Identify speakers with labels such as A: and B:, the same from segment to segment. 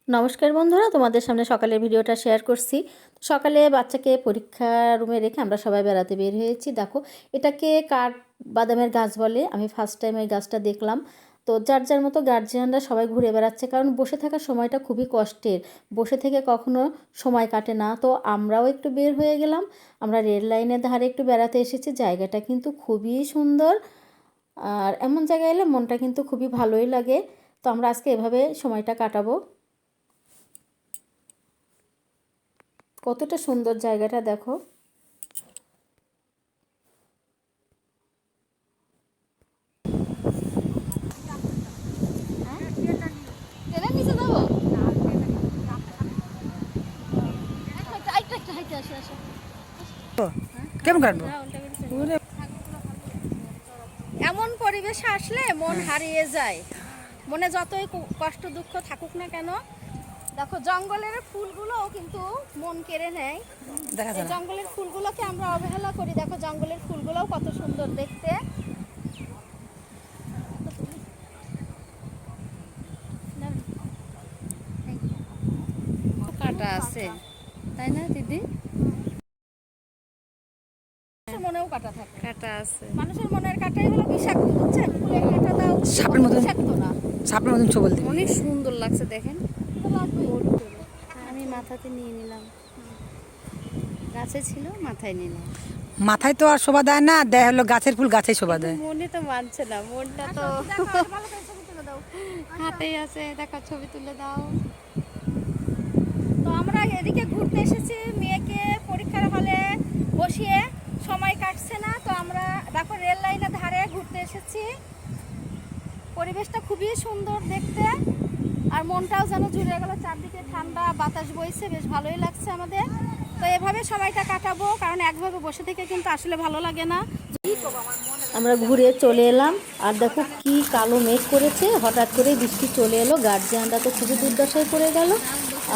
A: নমস্কার বন্ধুরা, তোমাদের সামনে সকালের ভিডিওটা শেয়ার করছি। সকালে বাচ্চাকে পরীক্ষা রুমে রেখে আমরা সবাই বেড়াতে বের হয়েছি। দেখো, এটাকে কাঠ বাদামের গাছ বলে। আমি ফার্স্ট টাইম এই গাছটা দেখলাম। তো যার যার মতো গার্জিয়ানরা সবাই ঘুরে বেড়াচ্ছে, কারণ বসে থাকার সময়টা খুবই কষ্টের। বসে থেকে কখনো সময় কাটে না। তো আমরাও একটু বের হয়ে গেলাম। আমরা রেল লাইনের ধারে একটু বেড়াতে এসেছি। জায়গাটা কিন্তু খুবই সুন্দর, আর এমন জায়গায় এলে মনটা কিন্তু খুবই ভালোই লাগে। তো আমরা আজকে এভাবে সময়টা কাটাবো। কতটা সুন্দর জায়গাটা দেখো।
B: কেমন কাটবো?
C: এমন পরিবেশে আসলে মন হারিয়ে যায়। মনে যতই কষ্ট দুঃখ থাকুক না কেন, দেখো জঙ্গলের ফুলগুলোও কিন্তু মন কেড়ে নেয়। জঙ্গলের ফুলগুলোকে আমরা অবহেলা করি। দেখো জঙ্গলের ফুলগুলোও কত সুন্দর দেখতে।
D: কাটা আছে, তাই না দিদি?
C: মনেও কাটা থাকে,
D: কাটা আছে।
C: মানুষের মনের কাটাই হলো বিষাক্ত, বুঝছেন? ফুলের কাটা দাও
B: সাপের মতন,
C: বিষাক্ত না,
B: সাপের মতন ছবল দিবে।
D: অনেক সুন্দর লাগছে দেখেন।
C: লাগবে।
D: আমি মাথাতে নিয়ে নিলাম, গাছে ছিল মাথায় নিলাম।
B: মাথায় তো আর শোভা দেয় না, দেয় হলো গাছের ফুল গাছেই শোভা দেয়।
D: মনে তো মানছে না, মনটা তো হাতেই আছে। দেখা ছবি তুলে দাও।
C: তো আমরা এদিকে ঘুরতে এসেছি, মেয়েকে পরীক্ষার হলে বসিয়ে সময় কাটছে না। তো আমরা দেখো রেল লাইনের ধারে ঘুরতে এসেছি। পরিবেশটা খুবই সুন্দর দেখতে, আর মনটাও যেন জুড়ে গেল। চারদিকে ঠান্ডা বাতাস বইছে, বেশ ভালোই লাগছে আমাদের। তো এভাবে সময়টা কাটাবো, কারণ একভাবে বসে থেকে কিন্তু আসলে ভালো লাগে না।
A: আমরা ঘুরে চলে এলাম, আর দেখো কি কালো মেঘ করেছে। হঠাৎ করে বৃষ্টি চলে এলো। গার্জিয়ানরা তো খুবই দুর্দশায় পড়ে গেল।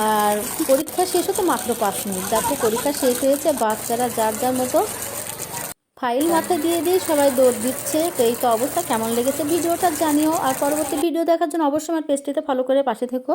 A: আর পরীক্ষা শেষ হতো মাত্র 5 মিনিট। দেখো পরীক্ষা শেষ হয়েছে, বাচ্চারা যার যার মতো ফাইল মাথায় দিয়ে দিয়ে সবাই দৌড় দিচ্ছে। তো এই তো অবস্থা। কেমন লেগেছে ভিডিওটা জানিও, আর পরবর্তী ভিডিও দেখার জন্য অবশ্যই আমার পেজটিতে ফলো করে পাশে থেকো।